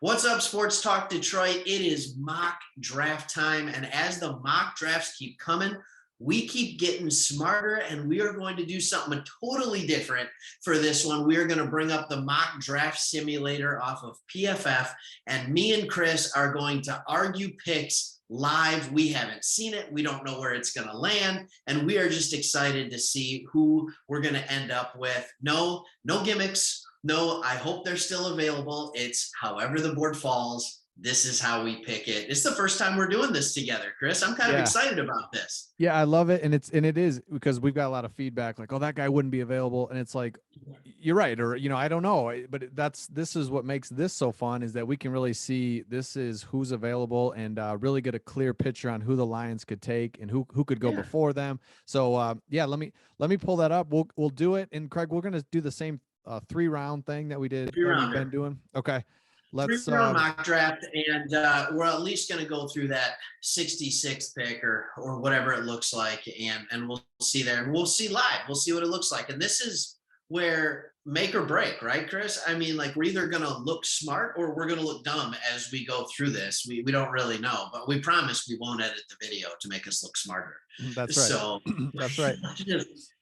What's up, Sports Talk Detroit? It is mock draft time. And as the mock drafts keep coming, we keep getting smarter, and we are going to do something totally different for this one. We are going to bring up the mock draft simulator off of PFF, and me and Chris are going to argue picks live. We haven't seen it. We don't know where it's going to land, and we are just excited to see who we're going to end up with. No gimmicks. No, I hope they're still available. It's however the board falls. This is how we pick it. It's the first time we're doing this together, Chris. I'm kind of excited about this. Yeah, I love it. And it is because we've got a lot of feedback like, oh, that guy wouldn't be available. And it's like, you're right. Or, I don't know, but this is what makes this so fun, is that we can really see this is who's available and really get a clear picture on who the Lions could take and who could go before them. So let me pull that up. We'll do it. And Craig, we're going to do the same 3-round thing that we've been doing. Okay. Let's 3-round mock draft, and we're at least going to go through that 66th pick or whatever it looks like, and we'll see there, and we'll see live. We'll see what it looks like, and this is where make or break, right, Chris? I mean, like, we're either going to look smart or we're going to look dumb as we go through this. We don't really know, but we promise we won't edit the video to make us look smarter. That's right. So that's right.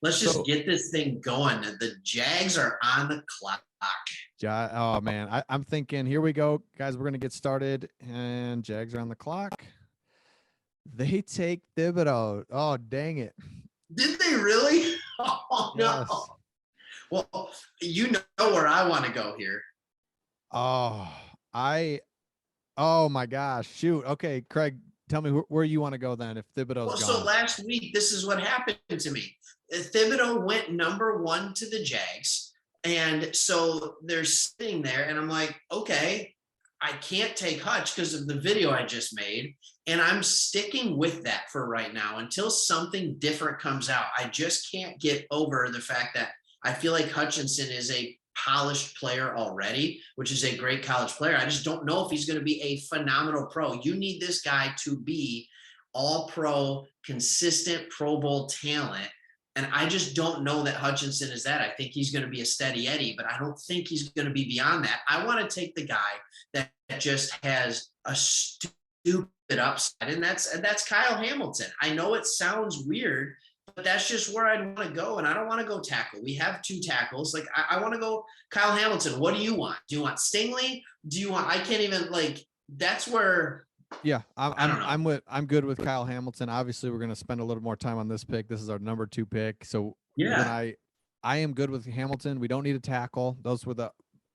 Let's just get this thing going. The Jags are on the clock. Oh man, I'm thinking, here we go, guys. We're gonna get started, and Jags are on the clock. They take Thibodeau. Oh, dang it! Did they really? Oh no. Yes. Well, you know where I want to go here. Oh my gosh! Shoot. Okay, Craig, tell me where you want to go then if Thibodeau's gone. So last week, this is what happened to me. Thibodeau went number 1 to the Jags. And so they're sitting there, and I'm like, okay, I can't take Hutch because of the video I just made. And I'm sticking with that for right now until something different comes out. I just can't get over the fact that I feel like Hutchinson is a polished player already, which is a great college player. I just don't know if he's going to be a phenomenal pro. You need this guy to be all pro, consistent Pro Bowl talent. And I just don't know that Hutchinson is that. I think he's going to be a steady Eddie, but I don't think he's going to be beyond that. I want to take the guy that just has a stupid upside, and that's Kyle Hamilton. I know it sounds weird, but that's just where I'd want to go, and I don't want to go tackle. We have 2 tackles. Like, I want to go Kyle Hamilton. What do you want? Do you want Stingley? I can't even, like, that's where – yeah, I'm good with Kyle Hamilton. Obviously, we're going to spend a little more time on this pick. This is our number 2 pick. So I am good with Hamilton. We don't need a tackle. Those were the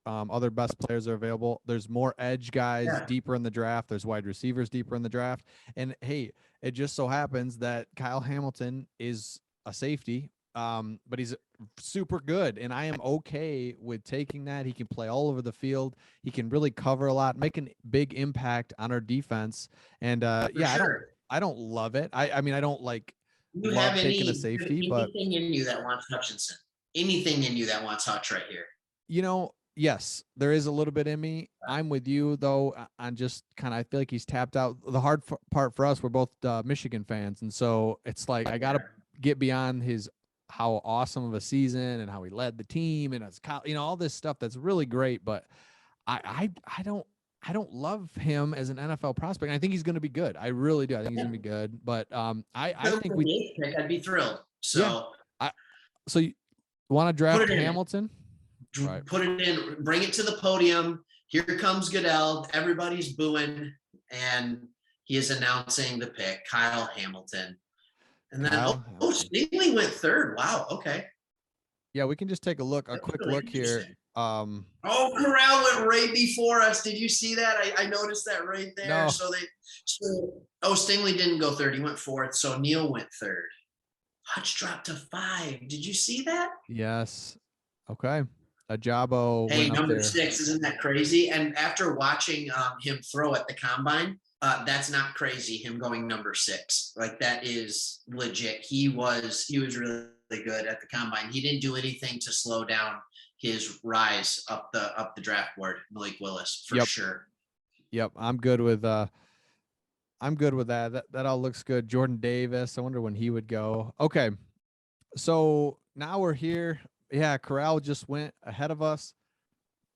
other best players are available. There's more edge guys deeper in the draft. There's wide receivers deeper in the draft. And hey, it just so happens that Kyle Hamilton is a safety, but he's super good, and I am okay with taking that. He can play all over the field. He can really cover a lot, make a big impact on our defense. And sure. I don't love it. I mean, I don't like love taking a safety, but anything in you that wants Hutchinson, anything in you that wants Hutch right here. Yes, there is a little bit in me. I'm with you though. On just kind of, I feel like he's tapped out. The hard part for us, we're both Michigan fans, and so it's like I gotta get beyond how awesome of a season and how he led the team and all this stuff that's really great. But I don't love him as an NFL prospect. I think he's going to be good. I really do. I think he's going to be good. But I think I'd be thrilled. So so you want to draft Hamilton? Right. Put it in, bring it to the podium. Here comes Goodell. Everybody's booing, and he is announcing the pick, Kyle Hamilton. And then, Stingley went 3rd. Wow. Okay. Yeah, we can just take a quick look here. Corral went right before us. Did you see that? I noticed that right there. No. So Stingley didn't go 3rd. He went 4th. So Neal went 3rd. Hutch dropped to 5. Did you see that? Yes. Okay. Ajabo. Hey, number 6. Isn't that crazy? And after watching him throw at the combine, that's not crazy. Him going number 6, like, that is legit. He was really good at the combine. He didn't do anything to slow down his rise up the draft board. Malik Willis for sure. Yep, I'm good with that. That all looks good. Jordan Davis. I wonder when he would go. Okay, so now we're here. Yeah, Corral just went ahead of us.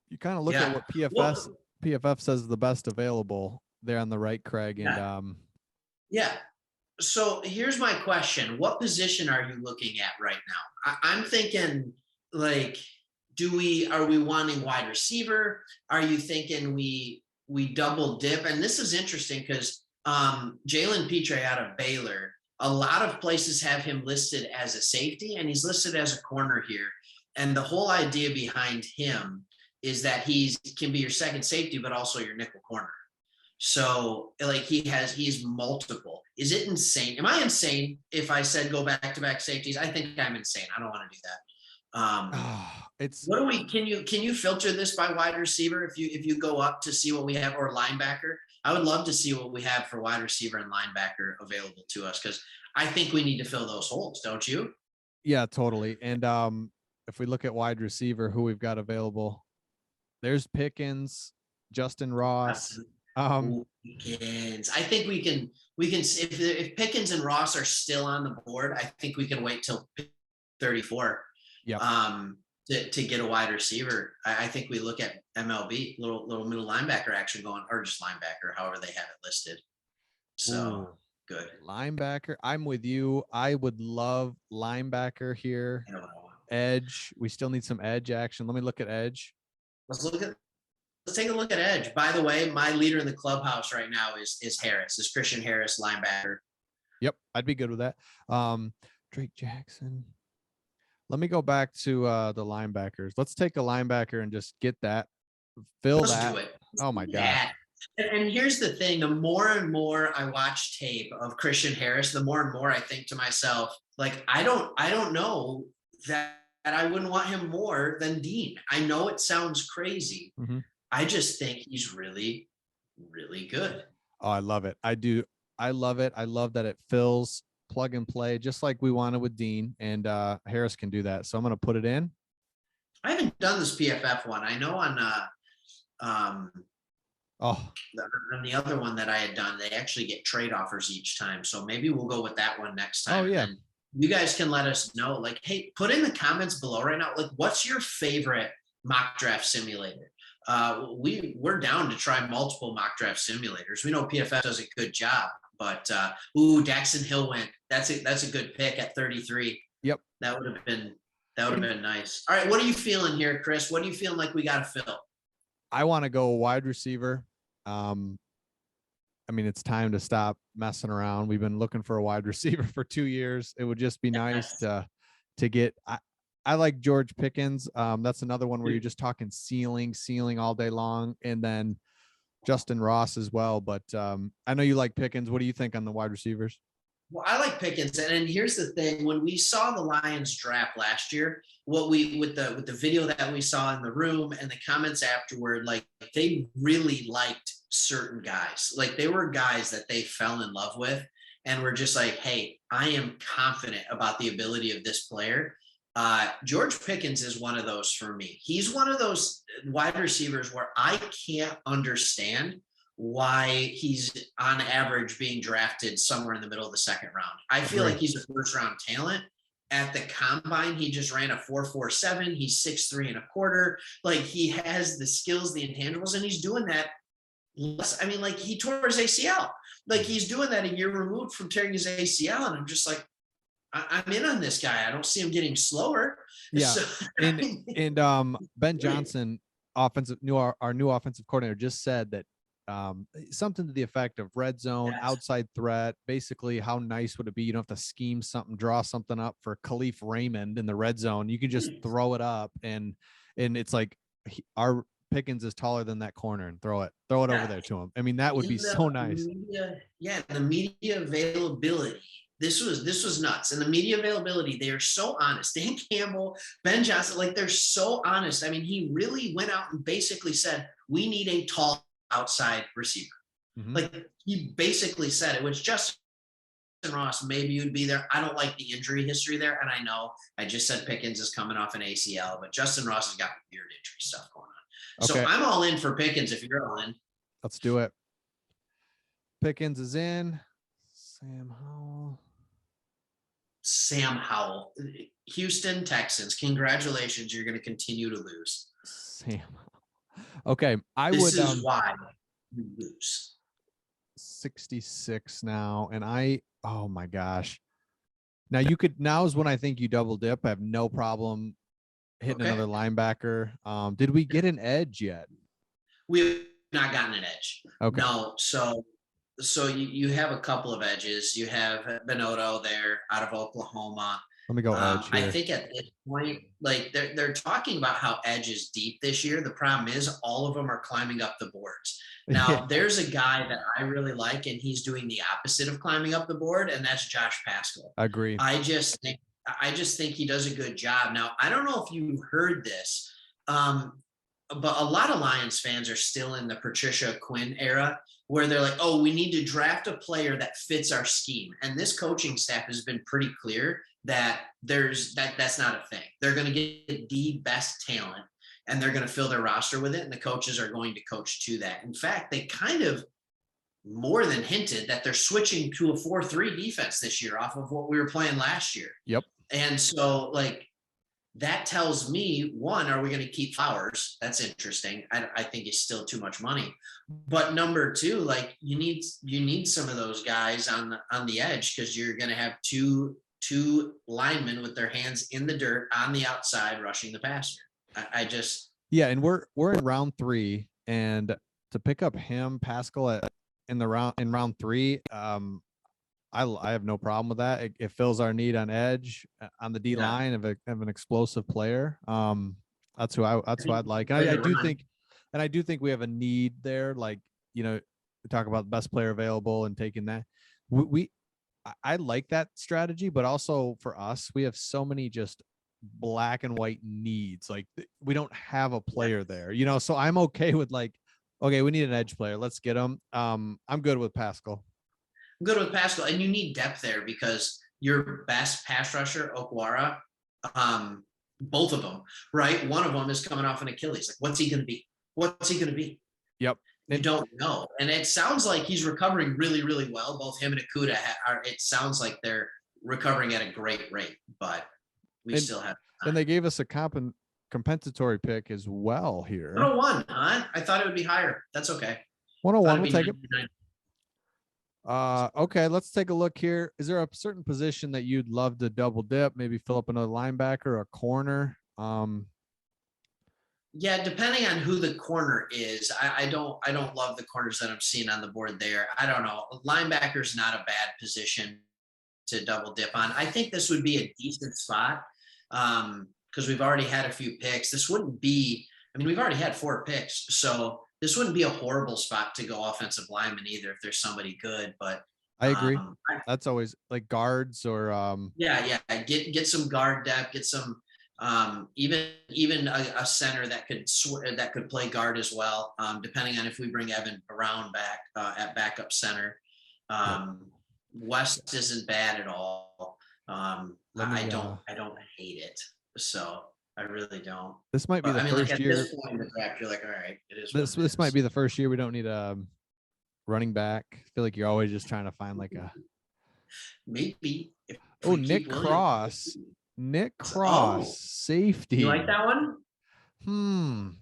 You kind of look at what PFF PFF says the best available there on the right, Craig. And yeah. So here's my question. What position are you looking at right now? I'm thinking like, are we wanting wide receiver? Are you thinking we double dip? And this is interesting because Jalen Petre out of Baylor, a lot of places have him listed as a safety, and he's listed as a corner here. And the whole idea behind him is that he's can be your second safety, but also your nickel corner. So like he's multiple. Is it insane? Am I insane if I said go back to back safeties? I think I'm insane. I don't want to do that. it's What do we can you filter this by wide receiver if you go up to see what we have, or linebacker? I would love to see what we have for wide receiver and linebacker available to us, because I think we need to fill those holes, don't you? Yeah, totally. And if we look at wide receiver, who we've got available, there's Pickens, Justin Ross. Pickens. I think we can if Pickens and Ross are still on the board, I think we can wait till 34. Yep. To get a wide receiver. I think we look at MLB, little middle linebacker action going, or just linebacker, however they have it listed. So good. Linebacker. I'm with you. I would love linebacker here. Edge. We still need some edge action. Let me look at edge. Let's take a look at edge. By the way, my leader in the clubhouse right now is Harris, is Christian Harris, linebacker. Yep, I'd be good with that. Drake Jackson. Let me go back to the linebackers. Let's take a linebacker and just get that. Let's do it. Oh my God. And here's the thing, the more and more I watch tape of Christian Harris, the more and more I think to myself, like, I don't know that I wouldn't want him more than Dean. I know it sounds crazy. Mm-hmm. I just think he's really, really good. Oh, I love it. I do. I love it. I love that it fills plug and play, just like we wanted with Dean, and Harris can do that. So I'm going to put it in. I haven't done this PFF one. I know on the other one that I had done, they actually get trade offers each time. So maybe we'll go with that one next time. Oh yeah. And you guys can let us know, like, hey, put in the comments below right now, like, what's your favorite mock draft simulator? We're down to try multiple mock draft simulators. We know PFF does a good job, but Daxton Hill went. That's a good pick at 33. Yep. That would have been nice. All right, what are you feeling here, Chris? What are you feeling like we got to fill? I want to go wide receiver. I mean, it's time to stop messing around. We've been looking for a wide receiver for 2 years. It would just be nice to get. I like George Pickens. That's another one where you're just talking ceiling all day long, and then Justin Ross as well. But I know you like Pickens. What do you think on the wide receivers? Well, I like Pickens, and here's the thing: when we saw the Lions draft last year, what we with the video that we saw in the room and the comments afterward, like, they really liked certain guys. Like, they were guys that they fell in love with, and were just like, "Hey, I am confident about the ability of this player." George Pickens is one of those for me. He's one of those wide receivers where I can't understand why he's on average being drafted somewhere in the middle of the second round. I feel like he's a first round talent. At the combine, he just ran a 4.47. He's 6'3.25. Like, he has the skills, the intangibles, and he's doing that. I mean, like, he tore his ACL. Like, he's doing that a year removed from tearing his ACL. And I'm just like, I'm in on this guy. I don't see him getting slower. Yeah. So, and Ben Johnson, our new offensive coordinator, just said that something to the effect of red zone, outside threat. Basically, how nice would it be? You don't have to scheme something, draw something up for Khalif Raymond in the red zone. You can just throw it up, and it's like our Pickens is taller than that corner, and throw it over there to him. I mean, that would be so nice. The media availability. This was nuts. And the media availability, they are so honest. Dan Campbell, Ben Johnson, like, they're so honest. I mean, he really went out and basically said, we need a tall outside receiver. Mm-hmm. Like, he basically said it was Justin Ross. Maybe you'd be there. I don't like the injury history there. And I know I just said Pickens is coming off an ACL, but Justin Ross has got weird injury stuff going on. Okay. So I'm all in for Pickens if you're all in. Let's do it. Pickens is in. Sam Howell, Houston Texans. Congratulations. You're going to continue to lose. Sam. Okay, I This would is why we lose. 66 now, and oh my gosh. Now is when I think you double dip. I have no problem hitting Okay. another linebacker. Did we get an edge yet? We've not gotten an edge. Okay. No. So you have a couple of edges. You have Benotto there out of Oklahoma. Let me go edge I here. think at this point, like they're talking about how edge is deep this year. The problem is all of them are climbing up the boards. Now, there's a guy that I really like, and he's doing the opposite of climbing up the board, and that's Josh Pascal. I agree. I just think he does a good job. Now, I don't know if you've heard this, but a lot of Lions fans are still in the Patricia Quinn era where they're like, oh, we need to draft a player that fits our scheme. And this coaching staff has been pretty clear that that's not a thing. They're going to get the best talent and they're going to fill their roster with it. And the coaches are going to coach to that. In fact, they kind of more than hinted that they're switching to a 4-3 defense this year off of what we were playing last year. Yep. And so like, that tells me, one, are we going to keep Flowers? That's interesting. I think it's still too much money. But number two, like you need some of those guys on the edge because you're going to have two linemen with their hands in the dirt on the outside rushing the passer. And we're in round 3, and to pick up Pascal in round 3, I have no problem with that. It fills our need on edge on the D line of an explosive player. That's who I'd like. And I do think we have a need there. Like, we talk about the best player available and taking that. I like that strategy, but also for us, we have so many just black and white needs. Like we don't have a player there, so I'm okay with like, okay, we need an edge player. Let's get him. I'm good with Pascal. Good with Pascal, and you need depth there because your best pass rusher, Okwara, both of them, right? One of them is coming off an Achilles. Like, what's he going to be? Yep. You don't know. And it sounds like he's recovering really, really well. Both him and Akuda it sounds like they're recovering at a great rate, but we still have time. And they gave us a compensatory pick as well here. 101, huh? I thought it would be higher. That's okay. 101, we'll take it. Okay, let's take a look here. Is there a certain position that you'd love to double dip? Maybe fill up another linebacker or a corner? Yeah, depending on who the corner is. I don't love the corners that I'm seeing on the board there. I don't know. Linebacker's not a bad position to double dip on. I think this would be a decent spot because we've already had a few picks. This wouldn't be, we've already had 4 picks, so this wouldn't be a horrible spot to go offensive lineman either if there's somebody good. But I agree. That's always like guards or get some guard depth, get some even a center that could play guard as well, depending on if we bring Evan Brown back at backup center. West isn't bad at all. I don't hate it, so I really don't. This might be the first year. At this point in the draft, you're like, all right, it is. This might be the first year we don't need a running back. I feel like you're always just trying to find like a maybe. Oh, Nick Cross. Safety. You like that one?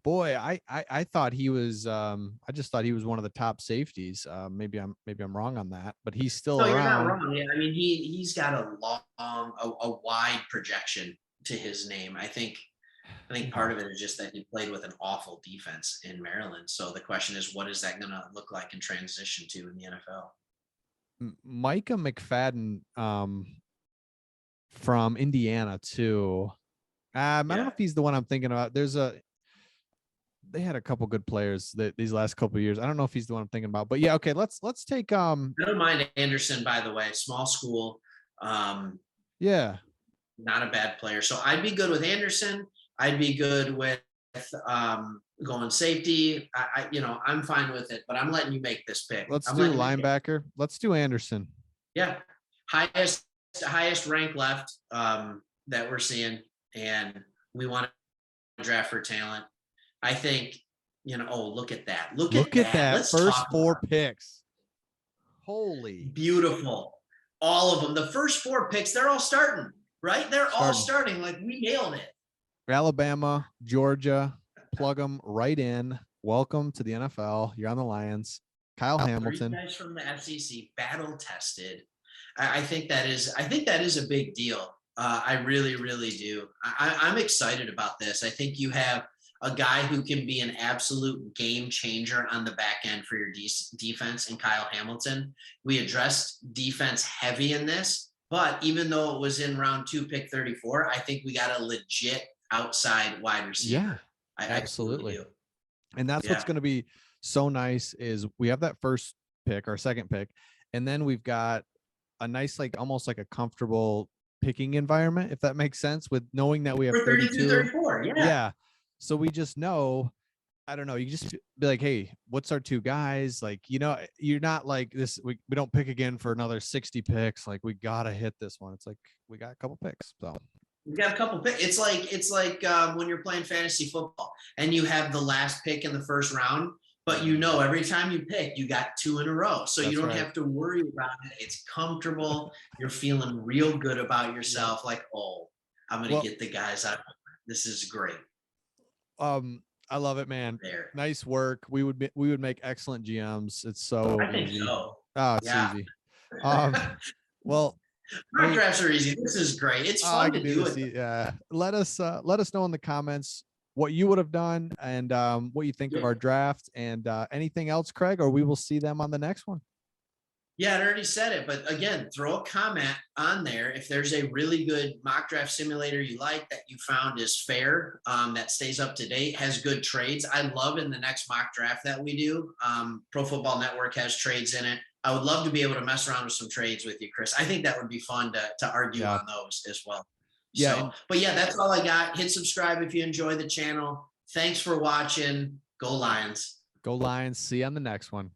Boy, I thought he was. I just thought he was one of the top safeties. Maybe I'm wrong on that, but he's still around. You're not wrong. Yeah, he's got a wide projection to his name. I think part of it is just that he played with an awful defense in Maryland. So the question is, what is that going to look like in transition to in the NFL? Micah McFadden, from Indiana too. I don't know if he's the one I'm thinking about. They had a couple good players these last couple of years. I don't know if he's the one I'm thinking about, but yeah. Okay. Let's take, I don't mind Anderson, by the way, small school. Yeah. Not a bad player. So I'd be good with Anderson. I'd be good with going safety. I'm fine with it, but I'm letting you make this pick. Let's do linebacker. Let's do Anderson. Yeah. Highest rank left that we're seeing, and we want to draft for talent. I think, look at that. Look at that. Let's first 4 picks. Holy. Beautiful. All of them. The first 4 picks, they're all starting, right? They're all starting. Like, we nailed it. Alabama, Georgia, plug them right in. welcome to the NFL. You're on the Lions. Kyle Three Hamilton. guys from the SEC, battle tested. I think that is a big deal. I really, really do. I'm excited about this. I think you have a guy who can be an absolute game changer on the back end for your defense in Kyle Hamilton. We addressed defense heavy in this, but even though it was in round 2, pick 34, I think we got a legit outside wide receiver. Yeah, absolutely. I really do. And that's what's Yeah. going to be so nice is we have that first pick, our second pick, and then we've got a nice, like almost like a comfortable picking environment, if that makes sense, with knowing that we have For 32, 34. Yeah. Yeah. So we just know, I don't know, you just be like, hey, what's our two guys? Like, you're not like this. We don't pick again for another 60 picks. Like, we got to hit this one. It's like, we got a couple picks. So we got a couple picks. It's like when you're playing fantasy football and you have the last pick in the first round, but every time you pick, you got 2 in a row. So you don't have to worry about it. It's comfortable. You're feeling real good about yourself. Like, oh, I'm going to get the guys out. This is great. I love it, man. There. Nice work. We would make excellent GMs. It's so I think easy. so. Oh, it's easy. Well, my drafts are easy. This is great. It's fun to do it. Yeah. Let us know in the comments what you would have done and what you think of our draft and anything else, Craig, or we will see them on the next one. Yeah, I already said it, but again, throw a comment on there if there's a really good mock draft simulator you like that you found is fair, that stays up to date, has good trades. I love in the next mock draft that we do. Pro Football Network has trades in it. I would love to be able to mess around with some trades with you, Chris. I think that would be fun to argue on those as well. Yeah. So, but yeah, that's all I got. Hit subscribe if you enjoy the channel. Thanks for watching. Go Lions. Go Lions. See you on the next one.